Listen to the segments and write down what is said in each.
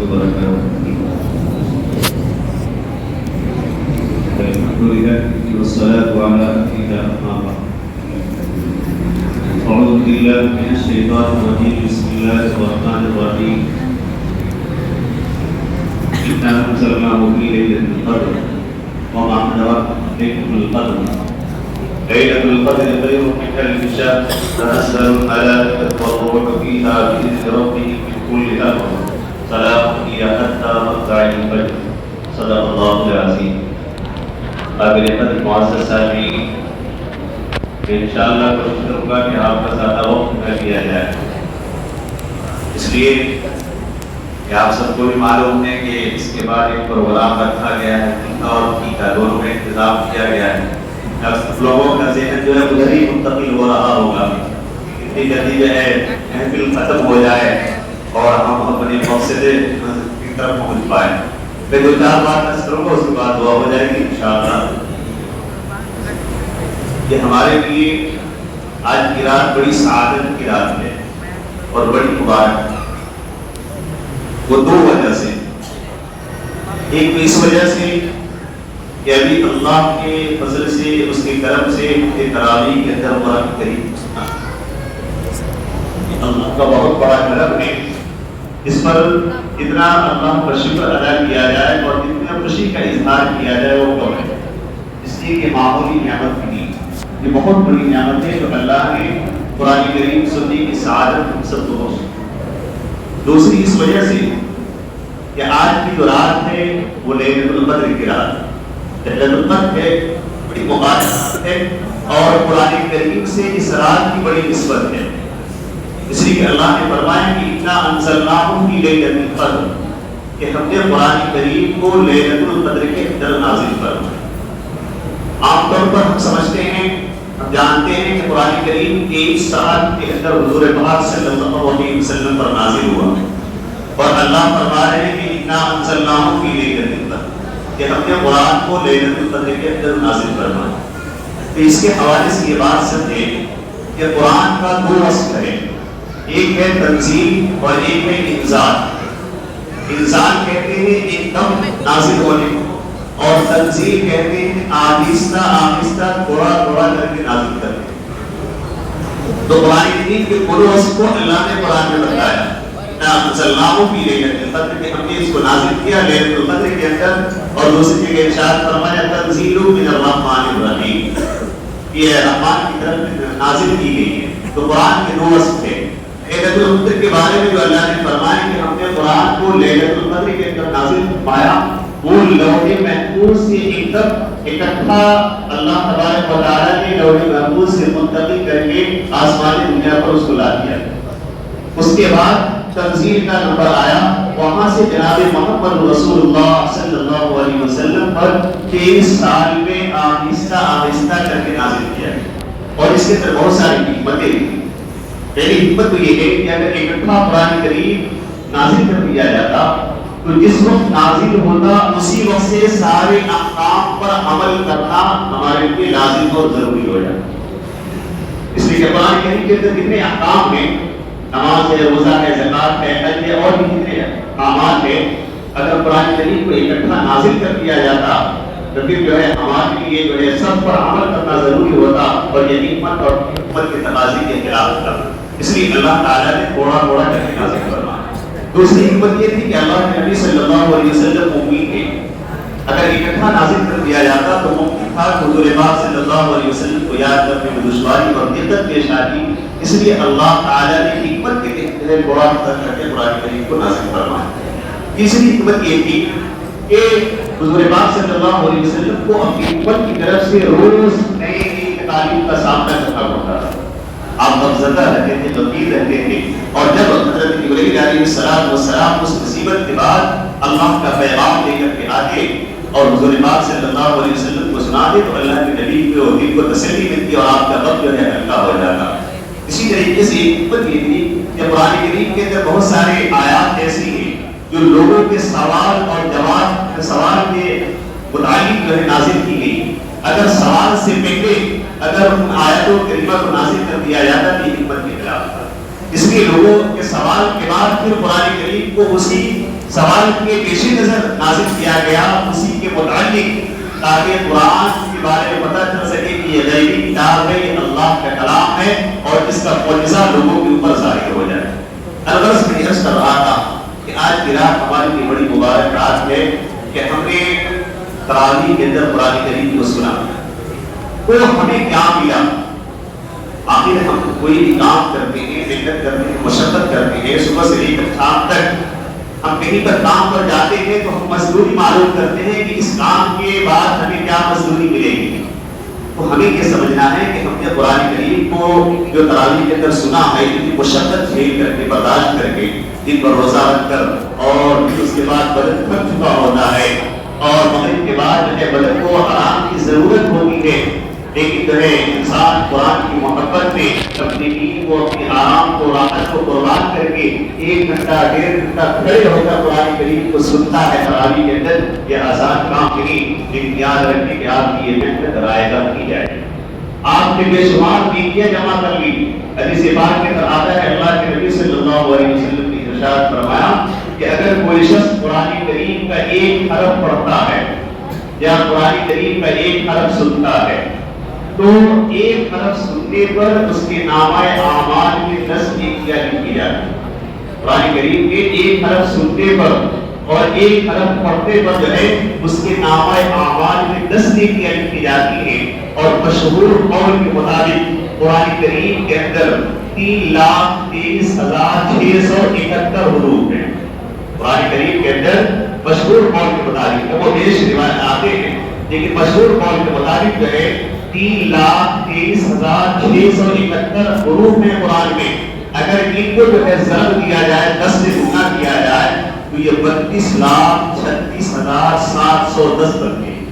وبركاته. الحمد لله والصلاة على سيدنا محمد. أعوذ بالله من الشيطان الرجيم. بسم الله الرحمن الرحيم. إنا أنزلناه في ليلة القدر وما أدراك ما ليلة القدر. ليلة القدر خير من ألف شهر. تنزل الملائكة والروح فيها بإذن ربهم من كل أمر. سلام هي حتى مطلع الفجر. صدق الله العظيم. قابل قدر معزز سامعین، انشاءاللہ کوشش کروں گا کہ آپ کا زیادہ وقت نہ لیا جائے، اس لیے کہ آپ سب کو بھی معلوم ہے کہ اس کے بعد ایک پروگرام رکھا گیا ہے اور ٹیکا دونوں کا انتظام کیا گیا ہے. لوگوں کا ذہن جو ہے ادھر ہی منتقل ہو رہا ہوگا، اتنی جلدی جو ہے محفل ختم ہو جائے اور ہم اپنے مقصد کی طرف پہنچ پائیں. میں دو چار بات نظر کروں گا، اس کے بعد دعا ہو جائے گی انشاءاللہ. یہ ہمارے لیے آج کی رات بڑی سعادت کی رات ہے اور بڑی مبارک. وہ دو وجہ سے، ایک تو اس وجہ سے کہ ابھی اللہ کے فضل سے، اس کے کرم سے تراویح کے اندر قرآن کریم اللہ کا بہت بڑا کرم ہے. اس پر اتنا اللہ کا شکر ادا کیا جائے اور اتنا خوشی کا اظہار کیا جائے وہ کم ہے. اس لیے کہ معمولی نعمت بھی نہیں، یہ بہت بڑی نعمت ہے جو اللہ نے قرآن کریم سننے کی سعادت ہم سب کو بخشی. دوسری اس وجہ سے کہ آج کی جو رات ہے وہ لیلۃ القدر کی رات ہے. لیلۃ القدر ہے بڑی مبارک ہے اور قرآن کریم سے اس رات کی بڑی نسبت ہے. اس لیے کہ اللہ نے فرمایا کہ انا انزلناہ فی لیلۃ القدر، کہ ہم نے قرآن کریم کو لیلۃ القدر کے اندر نازل فرمایا. عام طور پر ہم سمجھتے ہیں، ہم جانتے ہیں کہ قرآن کریم 23 سال کے اندر حضور پاک صلی اللہ علیہ وسلم پر نازل ہوا اور اللہ فرما رہے ہیں کہ انا انزلناہ فی لیلۃ القدر، کہ ہم نے قرآن کو لیلۃ القدر کے اندر نازل فرمایا. تو اس کے حوالے سے یہ بات سمجھیں کہ قرآن کا دو وصف ہے، ایک ہے تنزیل اور ایک ہے انزال. انزال کہتے ہیں ایک دم نازل ہونے کو، اور تنزیل کہتے ہیں آہستہ آہستہ تھوڑا تھوڑا کر کے نازل کرتے ہیں. تو قرآن کریم کے پورے وصف کو اللہ نے قرآن میں بتایا، انزلناہ فی لیلۃ القدر، کہ ہم نے اس کو نازل کیا لیلۃ القدر کے اندر. اور دوسری جگہ ارشاد فرمایا تنزیل من الرحمن الرحیم، یہ رحمان کی طرف نازل کی گئی ہے. تو قرآن کے دو وصف تھے. لیلۃ القدر کے بارے میں جو اللہ نے فرمایا کہ ہم نے قرآن کو لیلۃ القدر کے اندر نازل فرمایا، وہ لوح محفوظ سے ایک دم اکٹھا اللہ تبارک و تعالیٰ نے لوح محفوظ سے منتقل کر کے آسمانی دنیا پر اس کو لا دیا. اس کے بعد تنزیل کا نمبر آیا، وہاں سے جناب محمد رسول اللہ صلی اللہ علیہ وسلم پر 23 سال میں آہستہ آہستہ کر کے نازل کیا. اور اس کے اندر بہت ساری حکمتیں تھیں. پہلی حکمت تو یہ ہے کہ اگر اکٹھا قرآن کریم نازل کر دیا جاتا تو جس وقت نازل ہوتا اسی وقت سے سارے احکام پر عمل کرنا ہمارے لیے لازم اور ضروری ہو جاتا. اس لیے کہ قرآن کریم کے اندر جتنے احکام ہیں، نماز ہے، روزہ ہے، زکات ہے، حج ہے، اور بھی کتنے اعمال ہیں، اگر قرآن کریم کو اکٹھا نازل کر دیا جاتا تو پھر جو ہے ہمارے لیے جو ہے سب پر عمل کرنا ضروری ہوتا اور یہ حکمت اور حکمت کے تقاضے کے خلاف ہوتا. اس لیے اللہ تعالیٰ نے تھوڑا تھوڑا کر کے نازل فرمایا. دوسری حکمت یہ تھی کہ اللہ کے نبی صلی اللہ علیہ وسلم ممکن تھے، اگر اکٹھا نازل کر دیا جاتا تو ممکن تھا حضور پاک صلی اللہ علیہ وسلم کو یاد کرنے میں دشواری اور دقت پیش آتی. اس لیے اللہ تعالیٰ نے حکمت کے تحت قرآن کر کے قرآن کریم کو نازل فرمایا. تیسری حکمت یہ تھی کہ حضور پاک صلی اللہ علیہ وسلم کو اپنی حکمت کی طرف سے روز نئی نئی تعلیم کا سامنا کرنا پڑتا تھا. آپ غمزدہ رہتے تھے، غمگین رہتے تھے، اور جب حضرت جبرائیل علیہ السلام اس مصیبت کے بعد اللہ کا پیغام لے کر کے آتے اور حضور پاک صلی اللہ علیہ وسلم کو سناتے تو اللہ کے نبی کو دل کو تسلی ملتی اور آپ کا غم جو ہے ہلکا ہو جاتا. اسی طریقے سے ایک حکمت یہ تھی کہ قرآن کریم کے اندر بہت سارے آیات ایسی ہیں جو لوگوں کے سوال اور جواب سوال کے متعلق جو ہے نازل کی گئی. اگر سوال سے پہلے اگر ان آیاتوں کریمہ کو نازل کر دیا جاتا تو یہ حکمت کے خلاف تھا. اس لیے لوگوں کے سوال کے بعد پھر قرآن کریم کو اسی سوال کے پیش نظر نازل کیا گیا اسی کے متعلق، تاکہ قرآن کے بارے میں پتہ چل سکے کہ یہ غیبی کتاب ہے، یہ اللہ کا کلام ہے اور اس کا معجزہ لوگوں کے اوپر ظاہر ہو جائے۔ الغرض میں عرض کر رہا تھا کہ آج کی رات ہماری لیے بڑی مبارک رات ہے کہ ہم نے تراویح کے اندر قرآن کریم کو سنا۔ تو ہمیں کیا ملا؟ آخر ہم کوئی بھی کام کرتے ہیں، محنت کرتے ہیں، مشقت کرتے ہیں، صبح سے لے کر شام تک ہم کہیں پر کام پر جاتے ہیں تو ہم مزدوری معلوم کرتے ہیں کہ اس کام کے بعد ہمیں کیا مزدوری ملے گی۔ تو ہمیں یہ سمجھنا ہے کہ ہم نے قرآن کریم کو جو تراویح کے اندر سنا ہے، اتنی مشقت جھیل کر کے، برداشت کر کے، دن پر روزہ رکھ کر، اور اس کے بعد بدن تھک چکا ہوتا ہے اور مغرب کے بعد جو ہے بدن کو آرام کی ضرورت ہوتی ہے، لیکن جو ہے انسان قرآن کی محبت میں اپنی نیند کو، اپنی آرام کو، راحت کو قربان کر کے 1 گھنٹہ 1.5 گھنٹہ کھڑے ہو کر قرآن کریم کو سنتا ہے تراویح کے اندر، یہ آسان کام نہیں، لیکن یاد رکھیں کہ آپ کی یہ محنت رائے گا کی جائے۔ آپ نے بے شمار نیکیاں جمع کر لی۔ حدیث پاک کے اندر آتا ہے، اللہ کے نبی صلی اللہ علیہ وسلم نے ارشاد فرمایا کہ اگر کوئی شخص قرآن کریم کا 1 حرف پڑھتا ہے یا قرآن کریم کا 1 حرف سنتا ہے تو 1 حرف سننے پر اس کے نامہ اعمال میں 10 نیکیاں لکھی جاتی ہیں۔ قرآن کریم کے 1 حرف سننے پر اور 1 حرف پڑھنے پر جو ہے اس کے نامہ اعمال میں 10 نیکیاں لکھی جاتی ہیں۔ اور مشہور قول کے مطابق قرآن کریم کے اندر 3,23,671 حروف ہیں۔ قرآن کریم کے اندر مشہور قول کے مطابق، وہ بیش روایت آتے ہیں لیکن مشہور قول کے مطابق جو ہے 3,23,671 حروف میں قرآن میں، اگر ان کو جو ہے ضرب دیا جائے، 10 سے گنا کیا جائے تو یہ 32,36,710 بنتے ہیں۔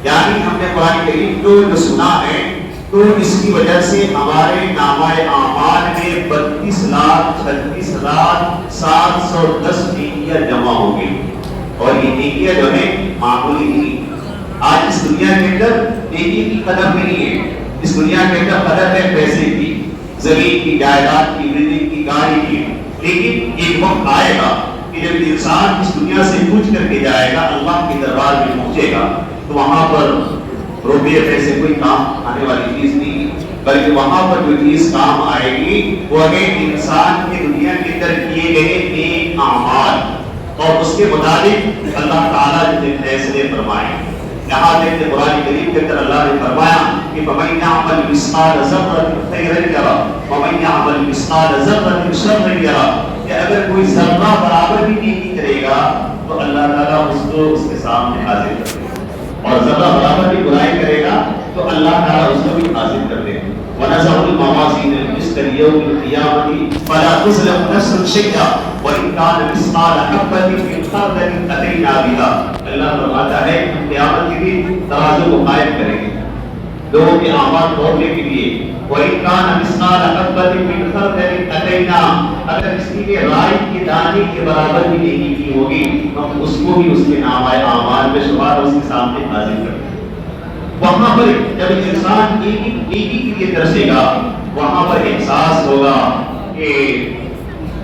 یعنی ہم نے قرآن کریم کو جو سنا ہے تو اس کی وجہ سے ہمارے نامہ اعمال میں 32,36,710 نیکیاں جمع ہو گئی، اور یہ نیکیاں جو ہیں معمولی نہیں۔ آج اس دنیا کے اندر نیکی کی قدر نہیں ہے، اس دنیا کے اندر قدر ہے پیسے کی، زمین کی، جائیداد کی، بلڈنگ کی، گاڑی کی، لیکن ایک وقت آئے گا کہ جب انسان اس دنیا سے کوچ کر کے جائے گا، اللہ کے دربار میں پہنچے گا، تو وہاں پر روپے پیسے کوئی کام آنے والی چیز نہیں، بلکہ وہاں پر جو چیز کام آئے گی وہ ہے انسان کی دنیا کے اندر کیے گئے نیک اعمال، اور اس کے مطابق اللہ تعالیٰ جو فیصلے فرمائیں۔ یہاں دیکھتے قرآن کریم کے اندر اللہ نے فرمایا کہ فَمَن يَعْمَلْ مِثْقَالَ ذَرَّةٍ خَيْرًا يَرَهُ وَمَن يَعْمَلْ مِثْقَالَ ذَرَّةٍ شَرًّا يَرَهُ، کہ اگر کوئی ذرہ برابر بھی نیکی کرے گا تو اللہ تعالیٰ اس کو اس کے سامنے حاضر کر دے گا، اور ذرہ برابر بھی برائی کرے گا تو اللہ تعالیٰ اس کو بھی حاضر کر دے گا۔ وَنَزَعُ الْمَوَازِينَ الْقِسْطَ لِيَوْمِ الْقِيَامَةِ فَلَا تُظْلَمُ نَفْسٌ شَيْئًا وَإِنْ كَانَ مِثْقَالَ حَبَّةٍ مِّنْ خَرْدَلٍ أَتَيْنَا بِهَا۔ اللہ فرماتا ہے قیامت کے دن ترازو کو قائم کریں گے لوگوں کے اعمال توڑنے کے لیے، وَإِنْ كَانَ مِثْقَالَ حَبَّةٍ مِّنْ خَرْدَلٍ أَتَيْنَا، اگر کسی نے رائی کے دانے کے برابر بھی نیکی کی ہوگی ہم اس کو بھی اس کے نامہ اعمال میں شمار اس کے سامنے حاضر کریں گے۔ وہاں پر جب انسان نیکی کے لیے ترسے گا، وہاں پر احساس ہوگا کہ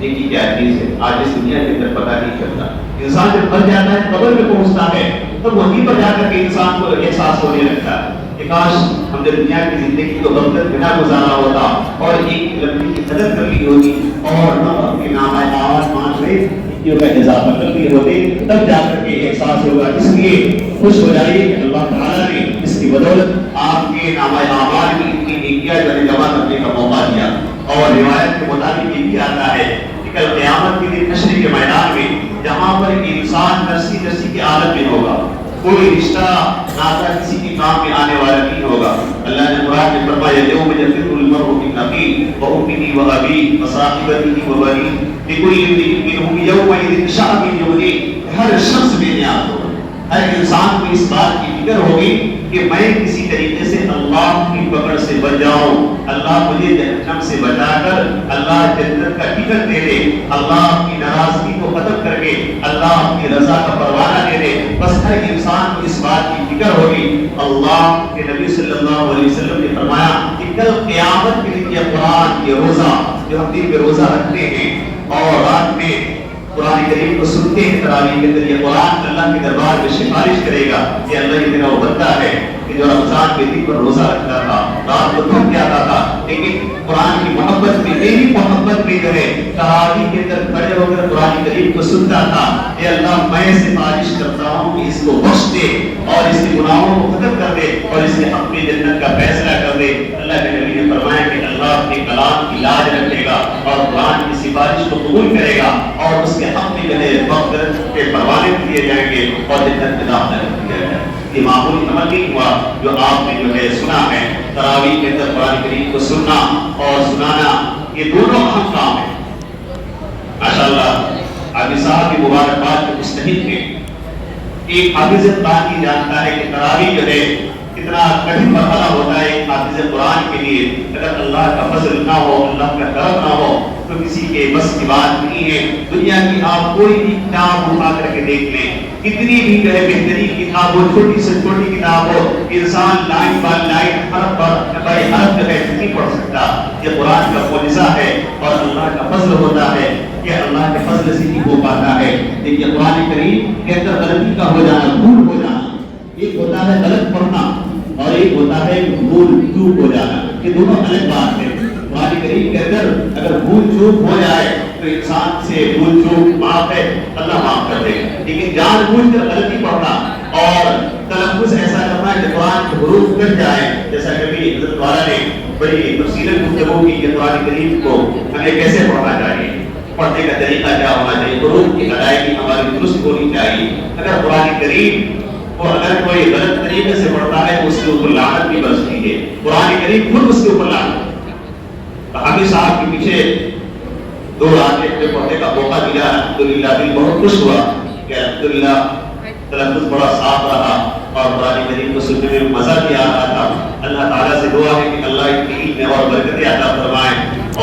نیکی کیا چیز ہے، آج اس دنیا کے اندر پتہ نہیں چلتا۔ انسان جب مر جاتا ہے، قبر میں پہنچتا ہے، تب وہیں پر جا کر کے انسان کو احساس ہونے لگتا ہے کہ کاش ہم نے دنیا کی زندگی کو غفلت بنا گزارا ہوتا اور ایک لمحے کی قدر کر لی ہوتی، اور اپنے نامہ اعمال میں نیکیوں کا اضافہ کر لیے ہوتے، تب جا کر کے احساس ہوگا۔ اس لیے خوش ہو جائیے کہ اللہ تعالیٰ نے اس کی بدولت آپ کے نامہ اعمال کی اتنی نیکیاں جمع کرنے کا موقع دیا۔ اور روایت کے مطابق یہ بھی آتا ہے کہ کل قیامت کے دن حشر کے میدان میں جہاں پر انسان نفسی نفسی کی عالم میں ہوگا، کوئی رشتہ ناتا کسی کے کام میں آنے والا نہیں ہوگا۔ اللہ نے قرآن میں فرمایا یوم یفر المرء من اخیہ وامہ وابیہ وصاحبتہ وبنیہ لکل امرئ منہم یومئذ شأن یغنیہ، ہر شخص بے نیاز ہوگا، ہر انسان کو اس بات کی فکر ہوگی کہ میں کسی طریقے سے اللہ کی پکڑ سے بچ جاؤں، اللہ مجھے جہنم سے بچا کر اللہ جنت کا ٹکٹ دے دے، اللہ کی ناراضگی کو ختم کر کے اللہ کی رضا کا پروانہ دے دے۔ بس ہر انسان کو اس بات کی فکر ہوگی۔ اللہ کے نبی صلی اللہ علیہ وسلم نے فرمایا کہ کل قیامت کے دن یہ قرآن، یہ روزہ جو ہم دن میں روزہ رکھتے ہیں اور رات میں قرآن کریم کو سنتے ہیں تراویح کے اندر، یہ قرآن اللہ کے دربار میں سفارش کرے گا کہ اللہ یہ میرا وہ بندہ ہے کہ جو رمضان کے دن پر روزہ رکھتا تھا، رات کو تھک جاتا تھا، لیکن قرآن کی محبت میں، میری محبت میں جو ہے تراویح کے اندر کھڑے ہو کر قرآن کریم کو سنتا تھا۔ اے اللہ میں سفارش کرتا ہوں کہ اس کو بخش دے اور اس کے گناہوں کو ختم کر دے اور اس کے اپنی جنت کا فیصلہ کر دے۔ اللہ کے نبی نے فرمایا کہ اللہ اپنے کلام کی لاج رکھے گا اور قرآن کی سفارش کو قبول کرے گا اور اس کے حق میں جو ہے مغفرت کے پروانے دیے جائیں گے اور جنت میں داخلہ کر دیا جائے گا۔ یہ معمولی عمل نہیں ہوا جو آپ نے جو ہے سنا ہے۔ تراویح کے اندر قرآن کریم کو سننا اور سنانا یہ دونوں اہم کام ہیں۔ ماشاءاللہ حافظ صاحب کی مبارکباد کے مستحق ہیں۔ ایک حافظ قرآن جانتا ہے کہ تراویح جو ہے کتنا کٹھن مرحلہ ہوتا ہے ایک حافظ قرآن کے لیے۔ اگر اللہ کا فضل نہ ہو، اللہ کا کرم نہ ہو تو کسی کے بس کی بات نہیں ہے۔ دنیا کی آپ کوئی بھی کتاب اٹھا کر کے دیکھ لیں، کتنی بھی جو ہے بہترین کتاب ہو، چھوٹی سے چھوٹی کتاب ہو، انسان لائن بائی لائن حرف بائی حرف جو ہے نہیں پڑھ سکتا۔ یہ قرآن کا معجزہ ہے اور اللہ کا فضل ہوتا ہے، یہ اللہ کے فضل سے ہی ہو پاتا ہے۔ دیکھیے قرآن کریم کے اندر غلطی کا ہو جانا، بھول ہو جانا، ایک ہوتا ہے غلط پڑھنا اور ایک ہوتا ہے بھول چوک ہو جانا، یہ دونوں الگ بات ہے۔ قرآن کریم کے اندر اگر بھول چوک ہو جائے تو انسان سے بھول چوک معاف ہے، اللہ معاف کر دے، لیکن جان بوجھ کر غلطی پڑھنا اور تلفظ ایسا کرنا کہ قرآن کے حروف کٹ جائے، جیسا کبھی حضرت والا نے بڑی تفصیل گفتگو کی کہ قرآن کریم کو ہمیں کیسے پڑھنا چاہیے، پڑھنے کا طریقہ کیا ہونا چاہیے، حروف کی ادائیگی ہماری درست ہونی چاہیے۔ اگر قرآن کریم کو اگر کوئی غلط طریقے سے پڑھتا ہے تو اس کے اوپر لعنت بھی برستی ہے، قرآن کریم خود اس کے اوپر لعنت۔ حافظ صاحب کے پیچھے 2 راتیں پڑھنے کا موقع ملا، الحمدللہ دل بہت خوش ہوا کہ الحمدللہ تلفظ بڑا صاف رہا اور قرآن کریم کو سننے میں مزہ بھی آ رہا تھا۔ اللہ تعالیٰ سے دعا ہے کہ اللہ ان کے علم میں اور برکتیں عطا فرمائے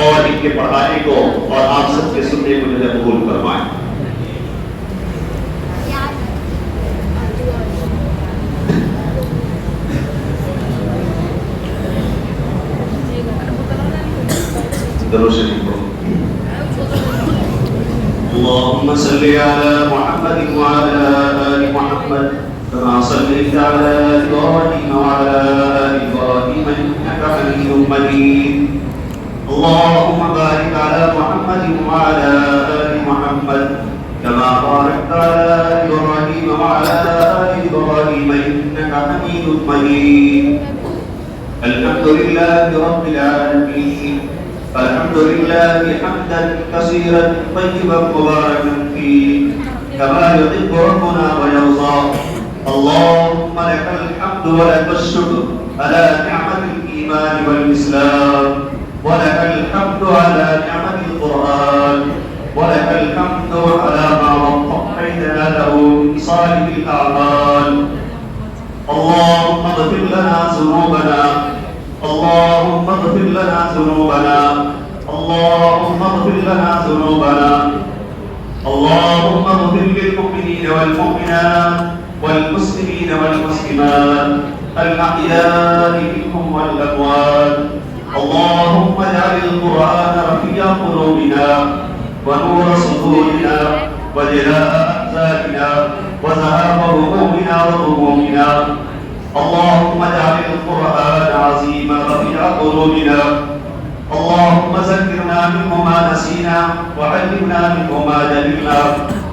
اور ان کے پڑھانے کو اور آپ سب کے سننے کو جو ہے قبول فرمائے۔ درود شریف پڑھو۔ اللهم صل على محمد وعلى آل محمد كما صليت على إبراهيم وعلى آل إبراهيم إنك حميد مجيد۔ اللهم بارك على محمد وعلى آل محمد كما باركت على إبراهيم وعلى آل إبراهيم إنك حميد مجيد۔ الحمد لله رب العالمين، الحمد لله حمدا كثيرا طيبا مباركا فيه كما يحب ربنا ويرضى۔ اللهم لك الحمد ولك الشكر على نعمة الإيمان والإسلام، ولك الحمد على نعمة القرآن، ولك الحمد على ما وفقتنا له من صالح الأعمال۔ اللهم اغفر لنا ذنوبنا، اللهم اغفر لنا ذنوبنا، اللهم اغفر لنا ذنوبنا، اللهم اغفر للمؤمنين والمؤمنات والمسلمين والمسلمات الأحياء منهم والأموات۔ اللهم اجعل القرآن رفيع قلوبنا ونور صدورنا وجلاء أحزاننا وذهاب همومنا وغمومنا۔ اللهم اجعل القرآن عظيما رفيع قلوبنا، اللهم ذكرنا منه ما نسينا وعلمنا منه ما جهلنا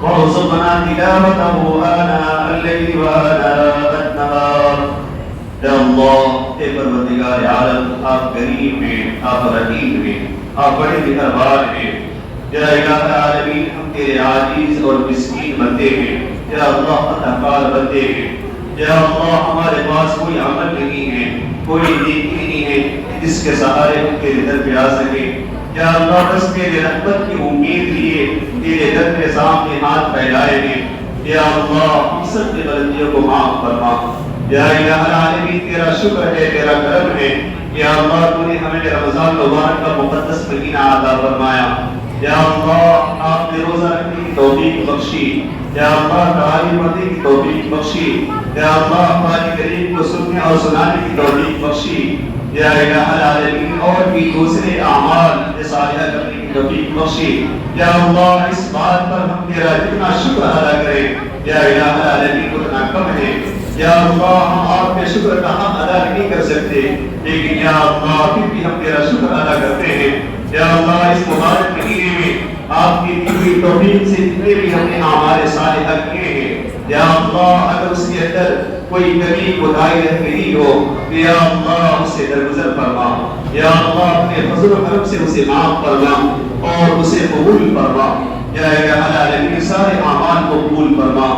وارزقنا تلاوته آناء الليل وآناء النهار۔ اے اللہ، اے پروردگار عالم، آپ کریم ہیں، آپ رحیم ہیں، آپ بڑے مہربان ہیں۔ یا الہ العالمین، ہم تیرے عاجز اور مسکین بندے ہیں، یا اللہ خطاکار بندے ہیں۔ یا اللہ، ہمارے پاس کوئی عمل نہیں ہے، کوئی نیکی نہیں ہے جس کے سہارے ہم تیرے در پہ آ سکیں۔ یا اللہ، بس تیرے رحمت کی امید لیے تیرے در کے سامنے ہاتھ پھیلائے ہیں۔ یا اللہ، ہم سب کی غلطیوں کو معاف فرما۔ یا الہ العالمین، تیرا شکر ہے، تیرا کرم ہے۔ یا اللہ، تو نے ہمیں رمضان مبارک کا مقدس مہینہ عطا فرمایا۔ یا اللہ، آپ نے روزہ رکھنے کی توفیق بخشی۔ یا اللہ، تراویح پڑھنے کی توفیق بخشی۔ یا اللہ، قرآن کریم کو سننے اور سنانے کی توفیق بخشی۔ یا الہ العالمین، اور بھی دوسرے اعمال صالحہ کرنے کی توفیق بخشی. یا اللہ اس بات پر ہم تیرا جتنا شکر ادا کریں یا الہ العالمین اتنا کم ہے. یا اللہ ہم آپ کے شکر کا حق ادا نہیں کر سکتے لیکن یا اللہ پھر بھی ہم تیرا شکر ادا کرتے ہیں. یا اللہ اس مبارک مہینے میں آپ کی دی ہوئی توفیق سے جتنے بھی ہم نے اعمال صالحہ کیے ہیں یا اللہ اگر اس کے اندر کوئی کمی کوتاہی رہ گئی ہو تو یا اللہ اس سے درگزر فرما. یا اللہ اپنے فضل و کرم سے اسے معاف فرما اور اسے قبول فرما. یا الہ العالمین سارے اعمال کو قبول فرما.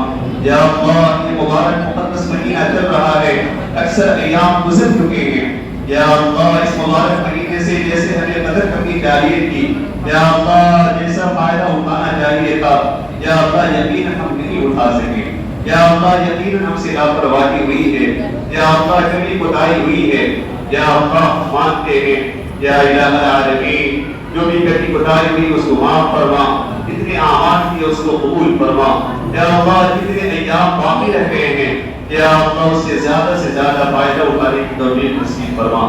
یا اللہ یہ مبارک مقدس مہینہ چل رہا ہے, اکثر ایام گزر چکے ہیں. یا اللہ اس مبارک مہینے سے جیسے ہمیں قدر کرنی چاہیے تھی یا اللہ جیسا فائدہ اٹھانا چاہیے تھا یا اللہ یقین ہم نہیں اٹھا سکے. یا اللہ یقین ہم سے لاپرواہی ہوئی ہے یا اللہ کمی کوتاہی ہوئی ہے. یا اللہ مانتے ہیں یا الہ العالمین جو بھی کمی کوتاہی ہوئی اس کو معاف فرما, جتنے اعمال کیے اس کو قبول فرما. یا اللہ جتنے ایام باقی رہ گئے ہیں یا اللہ اس سے زیادہ فائدہ اٹھانے کی توفیق نصیب فرما.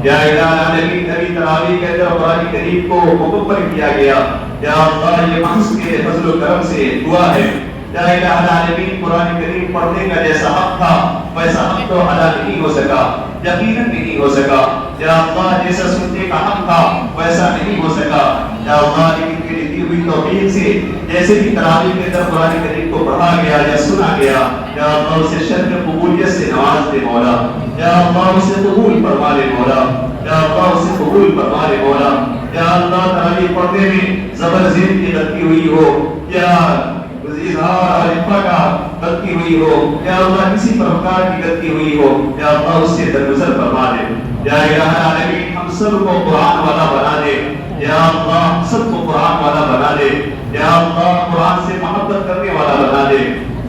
یا الہ العالمین ابھی تراویح کے اندر قرآن کریم کو مکمل کیا گیا یا اللہ یہ محض کے فضل و کرم سے دعا ہے. یا الہ العالمین قرآن کریم پڑھنے کا جیسا حق تھا ویسا حق تو ادا نہیں ہو سکا, یقیناً نہیں ہو سکا. یا اللہ جیسا سننے کا حق تھا ویسا نہیں ہو سکا. یا اللہ لیکن تیری دی ہوئی توفیق سے جیسے بھی تراویح کے اندر قرآن کریم کو پڑھا گیا یا سنا گیا یا اللہ اسے شرف قبولیت سے نواز دے مولا. یا اللہ اسے قبول فرما لے مولا. یا اللہ اسے قبول فرما لے مولا. یا اللہ تراویح پڑھنے میں زبر زیر کی غلطی ہوئی ہو یا اظہار الفا کا غلطی ہوئی ہو یا اللہ کسی پرکار کی غلطی ہوئی ہو یا اللہ اس سے درگزر فرما دے. یا الہ العالمین ہم سب کو قرآن والا بنا دے. یا اللہ ہم سب کو قرآن والا بنا دے. یا اللہ قرآن سے محبت کرنے والا بنا دے.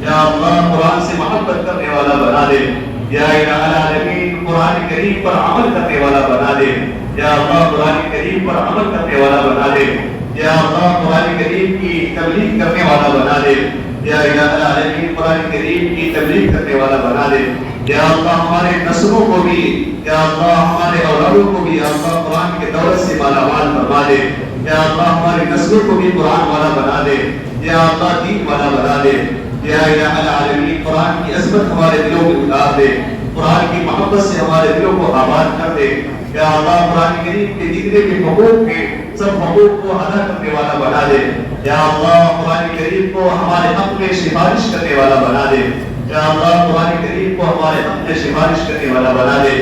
یا اللہ قرآن سے محبت کرنے والا بنا دے. یا الہ العالمین قرآن کریم پر عمل کرنے والا بنا دے. یا اللہ قرآن کریم پر عمل کرنے والا بنا دے. یا اللہ قرآن کریم کی تبلیغ کرنے والا بنا دے. یا الہ العالمین قرآن کریم کی تبلیغ کرنے والا بنا دے. یا اللہ ہمارے نسلوں کو بھی یا اللہ ہمارے اولادوں کو بھی یا اللہ قرآن کے دولت سے مالا مال فرما دے. یا اللہ ہمارے نسلوں کو بھی قرآن والا بنا دے. یا اللہ دین والا بنا دے. یا الہ العالمین قرآن کی عظمت ہمارے دلوں میں اتار دے. قرآن کی محبت سے ہمارے دلوں کو آباد کر دے. یا اللہ قرآن کریم کے جتنے بھی حقوق ہیں سب حقوق کو ادا کرنے والا بنا دے. یا اللہ قرآن کریم کو ہمارے حق میں سفارش کرنے والا بنا دے. یا اللہ قرآن کریم کو ہمارے حق میں سفارش کرنے والا بنا دے.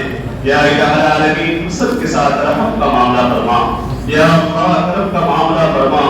یا الہ العالمین ہم سب کے ساتھ رحمت کا معاملہ فرما. یا اللہ کرم کا معاملہ فرما.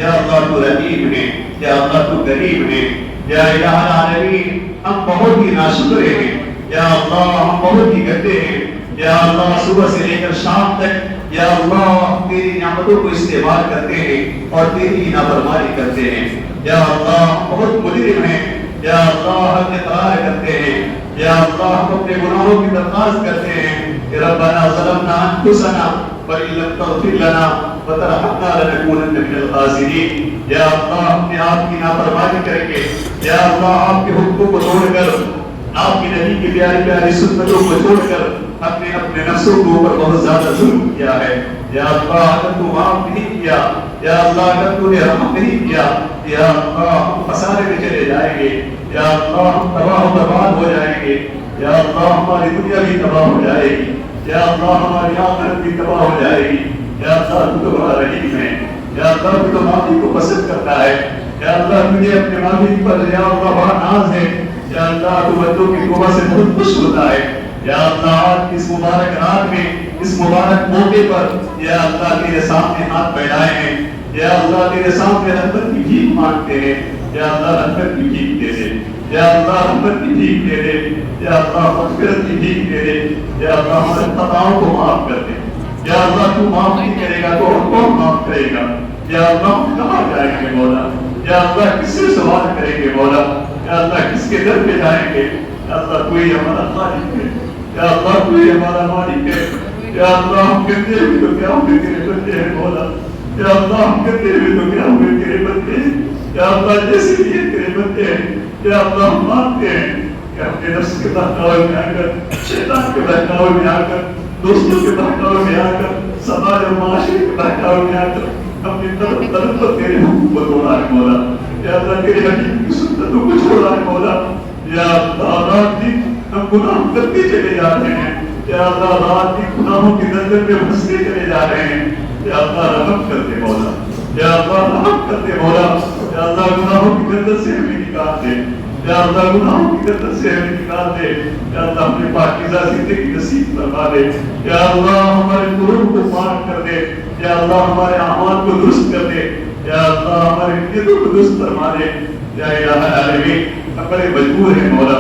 یا اللہ تو رحیم ہے. یا اللہ تو کریم ہے. یا الہ العالمین ہم بہت ہی ناشکر ہیں. یا اللہ ہم بہت ہی گندے ہیں. یا اللہ صبح سے لے کر شام تک یا اللہ تیری نعمتوں کو استعمال کرتے ہیں اور تیری نافرمانی کرتے ہیں. یا اللہ ہم بہت مجرم ہیں. یا اللہ ہم اقرار کرتے ہیں. یا اللہ ہم اپنے گناہوں کی درخواست کرتے ہیں. ربنا ظلمنا انفسنا وان لم تغفر لنا وترحمنا لنكونن من الخاسرین. یا اللہ ہم نے آپ کی نافرمانی کر کے یا اللہ آپ کے حکموں کو توڑ کر آپ کی نبی کی پیاری پیاری سنتوں کو چھوڑ کر اپنے نفسوں کے اوپر بہت زیادہ ظلم کیا ہے. یا اللہ اگر تو معاف نہیں کیا یا اللہ اگر تو نے رحم نہیں کیا یا اللہ ہم خسارے میں چلے جائیں گے. یا اللہ ہم تباہ و برباد ہو جائیں گے. یا اللہ ہماری دنیا بھی تباہ ہو جائے گی. یا اللہ ہماری آخرت بھی تباہ ہو جائے گی. یا اللہ تو بڑا رحیم ہے. یا اللہ تو معافی کو پسند کرتا ہے. یا اللہ تجھے اپنے معافی پر یا اللہ بڑا ناز ہے. یا اللہ تو بندوں کی توبہ سے بہت خوش ہوتا ہے. یا اللہ آج اس مبارک رات میں اس مبارک موقع پر یا اللہ تیرے سامنے ہاتھ پھیلائے ہیں. یا اللہ تیرے سامنے رحمت کی بھیک مانگتے ہیں. یا اللہ رحمت کی بھیک دے دے. یا اللہ رحمت کی بھیک دے دے. یا اللہ مغفرت کی بھیک دے دے. یا اللہ ہمارے خطاؤں کو معاف کر دے. یا اللہ تو معاف نہیں کرے گا تو ہم کون معاف کرے گا. یا اللہ ہم کہاں جائیں گے مولا. یا اللہ کس سے سوال کریں گے مولا. یا اللہ کس کے در پہ جائیں گے. یا اللہ کوئی ہمارا خالق ہے. یا اللہ کوئی ہمارا مالک ہے. یا اللہ ہم کہتے ہوئے تو کیا ہوئے تیرے بندے ہیں مولا. یا اللہ ہم کہتے ہوئے تو کیا ہوئے تیرے بندے ہیں. یا اللہ جیسے بھی تیرے بندے ہیں. یا اللہ ہم مانتے ہیں کہ اپنے نفس کے بہکاوے میں آ کر شیطان کے بہکاوے میں آ کر دوستوں کے بہکاوے میں آ کر سماج اور معاشرے کے بہکاوے میں آ کر اپنی طرف پر تیرے حکم کو توڑا ہے مولا. یا اللہ تیرے حبیب کی سنتوں کو چھوڑا ہے مولا. یا اللہ رات دن ہم گناہ کرتے چلے جا رہے ہیں. یا اللہ رات دن گناہوں کی نظر میں پھنستے چلے جا رہے ہیں. یا اللہ رحم کر دے مولا. یا اللہ رحم کر دے مولا. یا اللہ گناہوں کی گردن سے ہمیں نکال دے. یا اللہ گناہوں کی گردن سے ہمیں نکال دے. یا اللہ اپنے پاکیزہ زندگی نصیب فرما دے. یا اللہ ہمارے قلوب کو پاک کر دے. یا اللہ ہمارے اعمال کو درست کر دے. یا اللہ ہمارے نیتوں کو درست فرما دے. یا الہ العالمین ہم بڑے مجبور ہیں مولا.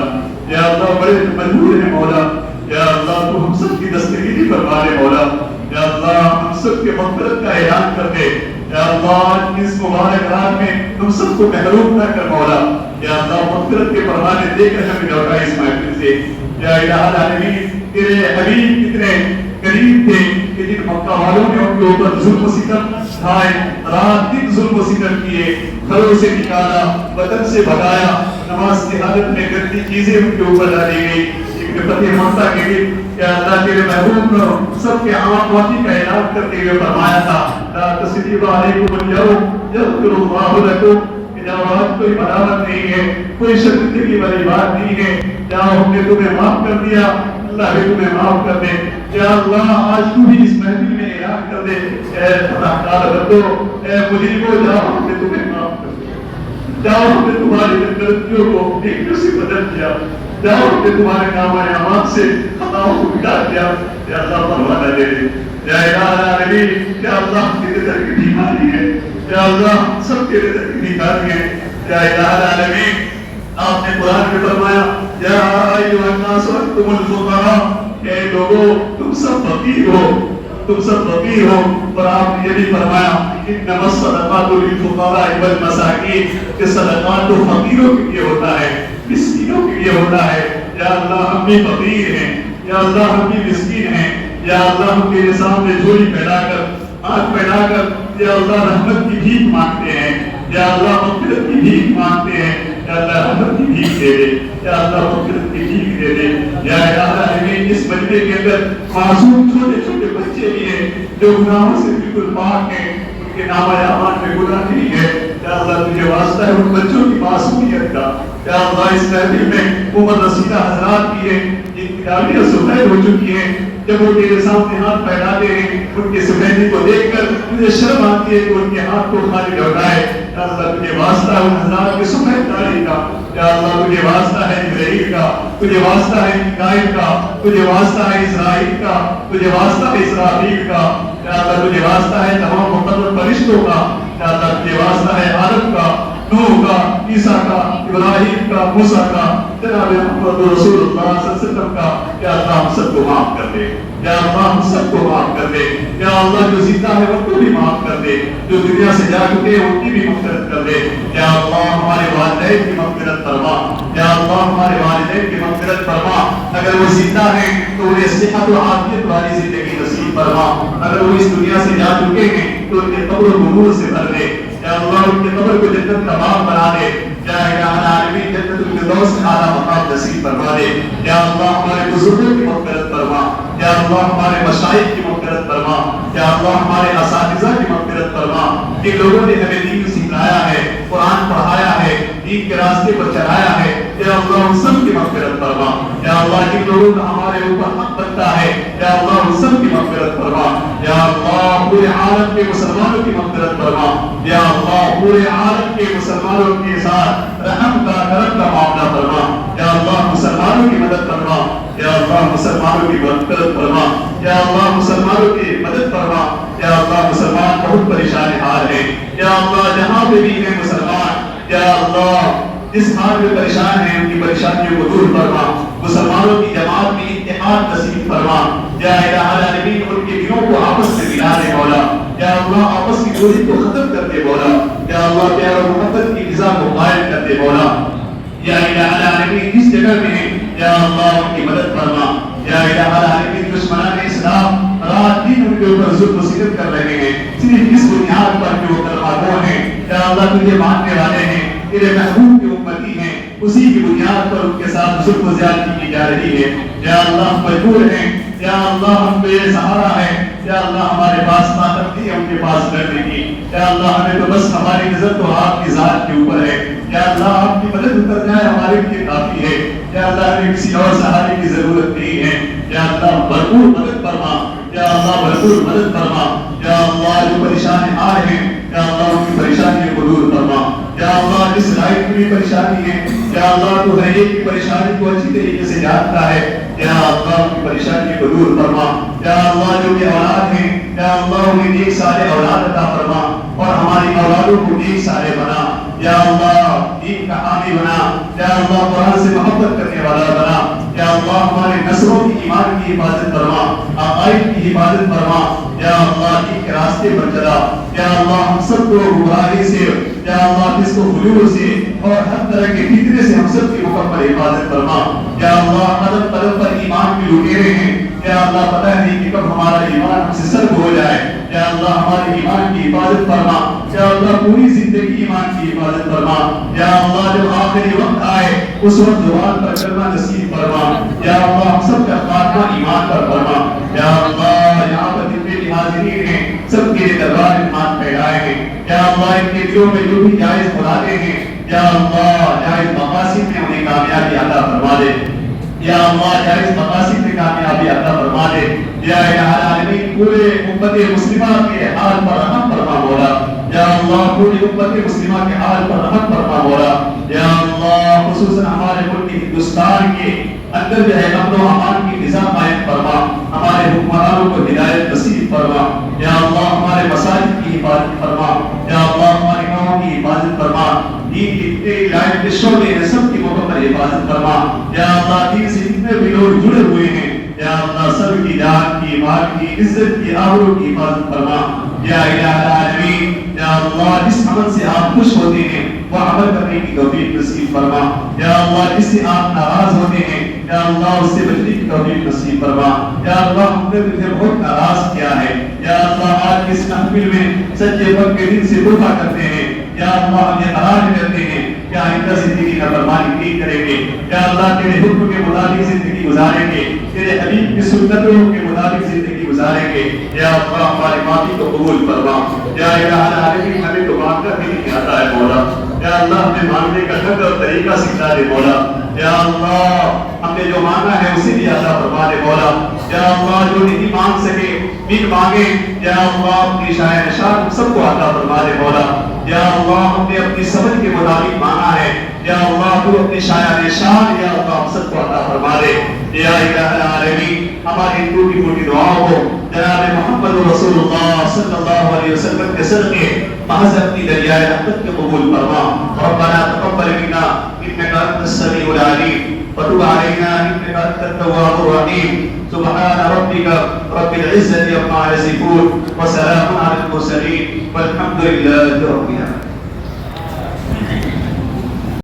یا اللہ بڑے مجبور ہیں مولا. یا اللہ تو ہم سب کی دستگیری فرما دے مولا. یا اللہ ہم سب کے مغفرت کا اعلان کر دے. یا اللہ اس مبارک رات میں ہم سب کو محروم نہ کر مولا. یا اللہ مغفرت کے پروانے دے کر ہمیں لوٹا اس محفل سے. یا الہ العالمین تیرے حبیب کتنے قریب تھے کہ جن مکہ والوں نے ان کے اوپر ظلم و ستم ڈھائے, رات دن ظلم و ستم کیے, گھروں سے نکالا, وطن سے بھگایا, نماز کی حالت میں گندی چیزیں ان کے اوپر ڈالی گئی. فتح مکہ کے دن کہ اللہ تیرے محبوب نے سب کے عام واقعی کا اعلان کرتے ہوئے فرمایا تھا لا تثریب علیکم اليوم یغفر اللہ لکم, کہ جب آج کوئی ملامت نہیں ہے, کوئی شرمندگی والی بات نہیں ہے, جاؤ ہم نے تمہیں معاف کر دیا, اللہ بھی تمہیں معاف کر دے. یا اللہ آج تو بھی اس محفل میں اعلان کر دے اے گناہگار بندو, اے مجرمو, جاؤ ہم نے تمہیں معاف کر دیا, جاؤ ہم نے تمہاری غلطیوں کو نیکیوں سے بدل دیا, جاؤ کہ تمہارے نام اعمال سے خطاؤں کو مٹا دیا. یا اللہ پروانہ دے دے. یا الہ العالمین یا اللہ تیرے در کی بیماری ہے. یا اللہ سب تیرے در کی بیماری ہے. یا الہ العالمین آپ نے قرآن میں فرمایا یا ایھا الناس انتم الفقراء, اے لوگوں تم سب فقیر ہو, تم سب فقیر ہو. اور آپ نے یہ بھی فرمایا انما الصدقات للفقراء والمساکین, کہ صدقات تو فقیروں کے لیے ہوتا ہے, مسکینوں کے لیے ہوتا ہے. یا اللہ ہم بھی فقیر ہیں, یا اللہ ہم بھی مسکین ہیں. یا اللہ ہم تیرے سامنے جھولی پھیلا کر, آنکھ پھیلا کر یا اللہ رحمت کی بھیک مانگتے ہیں. یا اللہ مغفرت کی بھیک مانگتے ہیں. یا اللہ رحمت کی بھیک دے دے. یا اللہ مغفرت کی بھیک دے دے. یا الہ العالمین اس مجمع کے اندر معصوم چھوٹے چھوٹے بچے بھی ہیں جو گناہوں سے بالکل پاک ہیں, ان کے نام اعمال میں گناہ نہیں ہے. یا اللہ تجھے واسطہ ہے ان بچوں کی معصومیت کا. یا اللہ اس محفل میں عمر رسیدہ حضرات بھی ہیں جن کی داڑھیاں سفید ہو چکی ہیں, جب وہ تیرے سامنے ہاتھ پھیلاتے ہیں ان کے سفیدی کو دیکھ کر مجھے شرم آتی ہے کہ ان کے ہاتھ کو خالی لوٹائے. یا اللہ تجھے واسطہ ہے ان حضرات کے سفید داڑھی کا. یا اللہ تجھے واسطہ ہے جبرائیل کا, تجھے واسطہ ہے میکائیل کا, تجھے واسطہ ہے اسرائیل کا, تجھے واسطہ ہے اسرافیل کا. یا اللہ تجھے واسطہ ہے تمام مقرر فرشتوں کا. یا اللہ تجھے واسطہ ہے آدم کا, نوح کا, عیسیٰ کا, ابراہیم کا, موسیٰ کا, جناب محمد رسول اللہ صلی اللہ علیہ وسلم کا. یا اللہ ہم سب کو معاف کر دے. یا اللہ ہم سب کو معاف کر دے. یا اللہ جو زندہ ہے ان کو بھی معاف کر دے, جو دنیا سے جا چکے ہیں ان کی بھی مغفرت کر دے. یا اللہ ہمارے والدین کی مغفرت فرما. یا اللہ ہمارے والدین کی مغفرت فرما. اگر وہ زندہ ہیں تو انہیں صحت و عافیت والی زندگی نصیب فرما. اگر وہ اس دنیا سے جا چکے ہیں تو ان کے قبر کو نور سے بھر دے. یا اللہ ان کے قبر کو جنت کا باغ بنا دے. یا الہ العالمین جنت الفردوس میں اعلیٰ مقام نصیب فرما دے. یا اللہ ہمارے بزرگوں کی مغفرت فرما. یا اللہ ہمارے مشائخ کی مغفرت فرما. یا اللہ ہمارے اساتذہ کی مغفرت فرما. جن لوگوں نے ہمیں دین سکھلایا ہے, قرآن پڑھایا ہے, دین کے راستے پر چلایا ہے, یا اللہ ان سب کی مغفرت فرما. یا اللہ جن لوگوں کا ہمارے اوپر حق بنتا ہے, یا اللہ ان سب کی مغفرت فرما. یا اللہ پورے عالم کے مسلمانوں کی مغفرت فرما. یا اللہ پورے عالم کے مسلمانوں کے ساتھ رحم کا, کرم کا معاملہ فرما. یا اللہ مسلمانوں کی مدد فرما. یا اللہ مسلمانوں کی مغفرت فرما. یا اللہ مسلمانوں کی مدد فرما. یا اللہ مسلمان بہت پریشان حال ہے. یا اللہ جہاں پہ بھی ہیں مسلمان, یا اللہ جس حال میں پریشان ہیں ان کی پریشانیوں کو دور فرما. مسلمانوں کی جماعت میں اتحاد نصیب فرما. یا الہ العالمین ان کے دلوں کو آپس میں ملا دے مولا. یا اللہ آپس کی دوری کو ختم کر دے مولا. یا اللہ پیار و محبت کی فضا کو قائم کر دے مولا. یا الہ العالمین جس جگہ میں ہیں یا اللہ ان کی مدد فرما. یا الہ العالمین دشمنان اسلام رات دن ان کے اوپر ظلم و ستم کر رہے ہیں صرف اس بنیاد پر کہ وہ کلمہ گو ہیں. یا اللہ تجھے ماننے والے ہیں, تیرے محبوب کے امتی ہیں, اسی کی بنیاد پر ان کے ساتھ ظلم و زیادتی کی جا رہی ہے. یا اللہ مجبور ہیں, یا اللہ ہم بے سہارا ہیں. یا اللہ ہمارے پاس طاقت نہیں ان کے پاس لڑنے کی، یا اللہ ہمیں تو بس ہماری نظر تو آپ کی ذات کے اوپر ہے، یا اللہ آپ کی مدد اتر جائے ہمارے لیے کافی ہے، یا اللہ ہمیں کسی اور سہارے کی ضرورت نہیں ہے، یا اللہ بھرپور مدد فرما، یا اللہ بھرپور مدد فرما، یا اللہ جو پریشان آ رہے ہیں یا اللہ ان کی پریشانیوں کو دور فرما، یا اللہ جس لائف کی بھی پریشانی ہے یا اللہ تو ہر ایک کی پریشانی کو اچھی طریقے سے جانتا ہے، یا اللہ ان کی پریشانی کو دور فرما، یا اللہ جو کہ اولاد ہیں یا اللہ انہیں نیک سارے اولاد عطا فرما اور ہماری اولادوں کو نیک سارے بنا، یا اللہ دین کا حامی بنا، یا اللہ قرآن سے محبت کرنے والا بنا، یا اللہ ہمارے نسلوں کی ایمان کی حفاظت فرما، عقائد کی حفاظت فرما، یا اللہ دین کے راستے پر چلا، یا اللہ ہم سب کو گمراہی سے یا اللہ اس کو غلو سے اور ہر طرح کے فتنے سے ہم سب کی مکمل حفاظت فرما، یا اللہ قدم قدم پر ایمان کی لٹیرے ہیں، یا اللہ پتہ نہیں کہ کب ہمارا ایمان ہم سے سلب ہو جائے، یا اللہ ہمارے ایمان کی حفاظت فرما، یا اللہ پوری زندگی ایمان کی حفاظت فرما، یا اللہ جب آخری وقت آئے اس وقت زبان پر کلمہ نصیب فرما، یا اللہ ہم سب کا خاتمہ ایمان پر فرما، یا اللہ یہاں پر جتنے بھی حاضرین ہیں سب کے دربار ایمان پھیلائے ہیں، یا اللہ ان کے دلوں میں جو بھی جائز مرادیں ہیں یا اللہ جائز مقاصد میں انہیں کامیابی عطا فرما دے، یا اللہ جائز مقاصد میں کامیابی عطا فرما دے، یا الہ العالمین پورے امت مسلمہ کے حال پر رحم فرما مولا، یا اللہ پوری امت مسلمہ کے حال پر رحم فرما مولا، یا اللہ خصوصاً ہمارے ملک ہندوستان کے اندر جو ہے امن و امان کی نظام قائم فرما، ہمارے حکمرانوں کو ہدایت نصیب فرما، یا اللہ ہمارے مساجد کی حفاظت فرما، یا اللہ ہمارے گاؤں کی حفاظت فرما، دین کی اتنے لائن کے شعبے ہیں سب کی مکمل حفاظت فرما، یا اللہ دین سے جتنے بھی لوگ جڑے ہوئے ہیں یا اللہ سب کی جان کی مال کی عزت کی آبرو کی حفاظت فرما، یا الہ العالمین یا اللہ جس عمل سے آپ خوش ہوتے ہیں وہ عمل کرنے کی توفیق نصیب فرما، یا اللہ جس سے آپ ناراض ہوتے ہیں یا اللہ اس سے بچنے کی توفیق نصیب فرما، یا اللہ ہم نے تجھے بہت ناراض کیا ہے، یا اللہ آج اس محفل میں سچے پکے دل سے دعا کرتے ہیں، یا اللہ ہم یہ قرار کرتے ہیں کہ آئندہ زندگی کا فرمانی نہیں کریں گے، یا اللہ تیرے حکم کے مطابق زندگی گزاریں گے، تیرے حبیب کی سنتوں کے مطابق زندگی گزاریں گے، یا اللہ ہماری معافی کو قبول فرما، یا الہ العالمین ہمیں تو مانگنا بھی نہیں آتا ہے مولا، یا اللہ ہمیں مانگنے کا ڈھنگ اور طریقہ سکھا دے مولا، یا اللہ ہم نے جو مانگا ہے اسی بھی عطا فرما دے مولا، یا اللہ جو نہیں مانگ سکے بن مانگے یا اللہ اپنی شاہ نشان سب کو عطا فرما دے مولا، یا اللہ ہم نے اپنی سمجھ کے مطابق مانگا ہے، یا اللہ تو اپنی شاہ نشان یا اللہ ہم سب کو عطا فرما دے، یا الہ العالمین ہماری ٹوٹی پھوٹی دعاؤں کو جناب محمد رسول اللہ صلی اللہ علیہ وسلم کے صدقے محض اپنی دریائے رحمت کے قبول فرما، ربنا تقبل منا انك انت السميع العليم وتب علينا انك انت التواب الرحيم، سبحان ربك رب العزة عما يصفون وسلام على المرسلين والحمد لله رب العالمين.